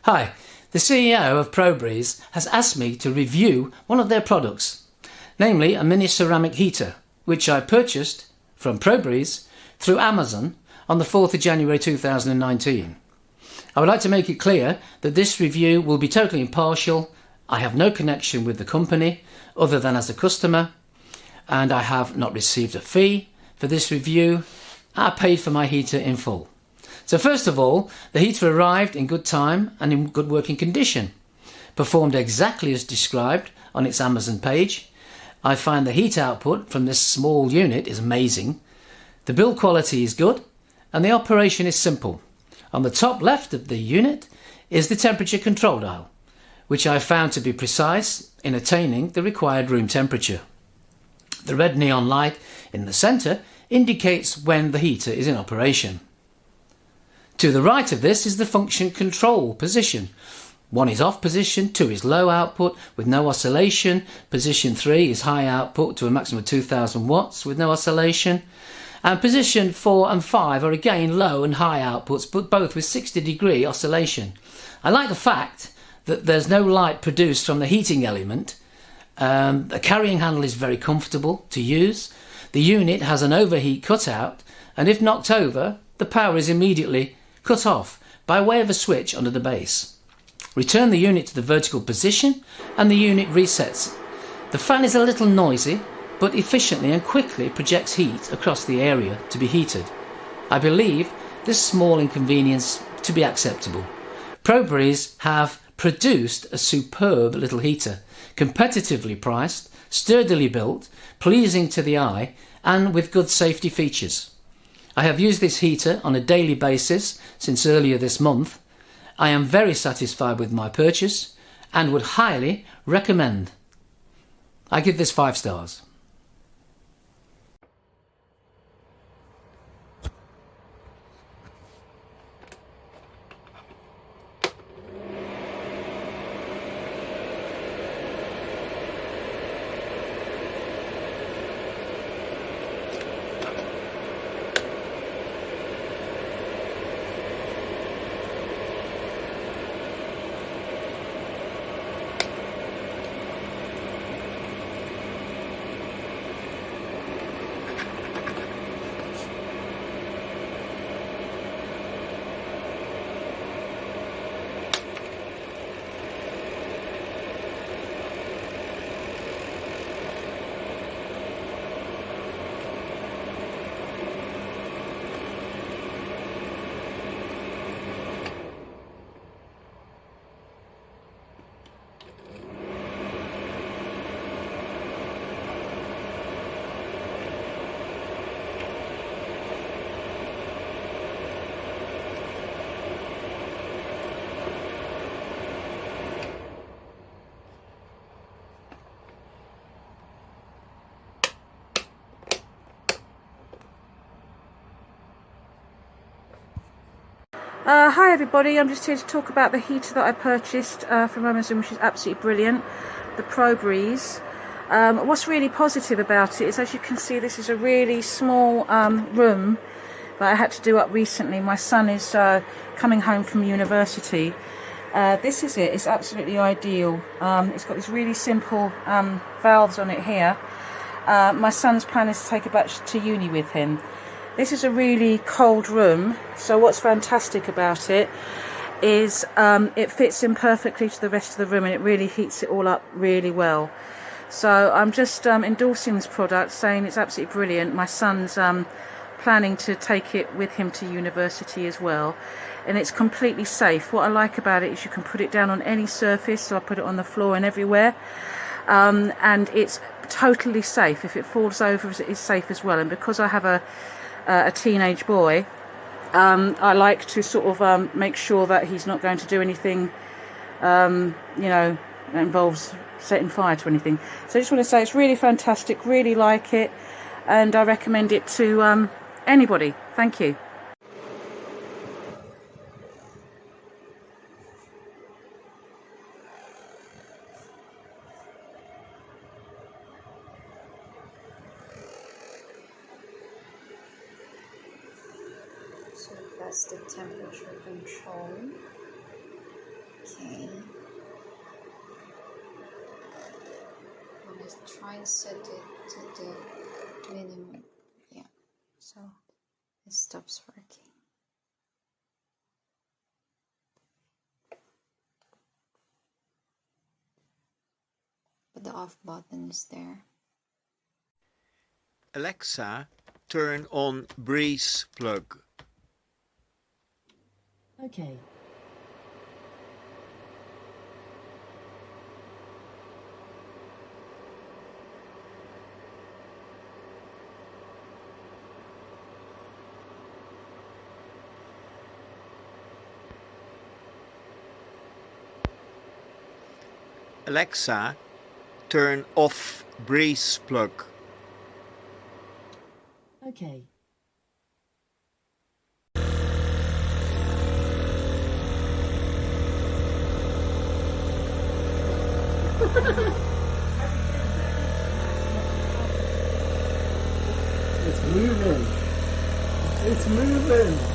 Hi, the CEO of ProBreeze has asked me to review one of their products, namely a mini ceramic heater, which I purchased from ProBreeze through Amazon on the 4th of January 2019. I would like to make it clear that this review will be totally impartial. I have no connection with the company other than as a customer, and I have not received a fee for this review. I paid for my heater in full. So first of all, the heater arrived in good time and in good working condition. Performed exactly as described on its Amazon page. I find the heat output from this small unit is amazing. The build quality is good and the operation is simple. On the top left of the unit is the temperature control dial, which I found to be precise in attaining the required room temperature. The red neon light in the centre indicates when the heater is in operation. To the right of this is the function control position. 1 is off position, 2 is low output with no oscillation, position 3 is high output to a maximum of 2000 watts with no oscillation, and position 4 and 5 are again low and high outputs, but both with 60-degree oscillation. I like the fact that there's no light produced from the heating element. The carrying handle is very comfortable to use. The unit has an overheat cutout, and if knocked over, the power is immediately cut off by way of a switch under the base. Return the unit to the vertical position and the unit resets. The fan is a little noisy, but efficiently and quickly projects heat across the area to be heated. I believe this small inconvenience to be acceptable. ProBreeze have produced a superb little heater, competitively priced, sturdily built, pleasing to the eye, and with good safety features. I have used this heater on a daily basis since earlier this month. I am very satisfied with my purchase and would highly recommend. I give this 5 stars. Hi everybody, I'm just here to talk about the heater that I purchased from Amazon, which is absolutely brilliant, the ProBreeze. What's really positive about it is, as you can see, this is a really small room that I had to do up recently. My son is coming home from university. This is it, it's absolutely ideal. It's got these really simple valves on it here. My son's plan is to take it back to uni with him. This is a really cold room, so what's fantastic about it is it fits in perfectly to the rest of the room and it really heats it all up really well. So I'm just endorsing this product, saying it's absolutely brilliant. My son's planning to take it with him to university as well, and it's completely safe. What I like about it is you can put it down on any surface, so I put it on the floor and everywhere, and it's totally safe. If it falls over, it's safe as well. And because I have a teenage boy, I like to sort of make sure that he's not going to do anything that involves setting fire to anything. So I just want to say it's really fantastic, really like it, and I recommend it to anybody. Thank you. So that's the temperature control. try and set it to the minimum. Yeah, so it stops working. But the off button is there. Alexa, turn on breeze plug. Okay. Alexa, turn off breeze plug. Okay. It's moving. It's moving.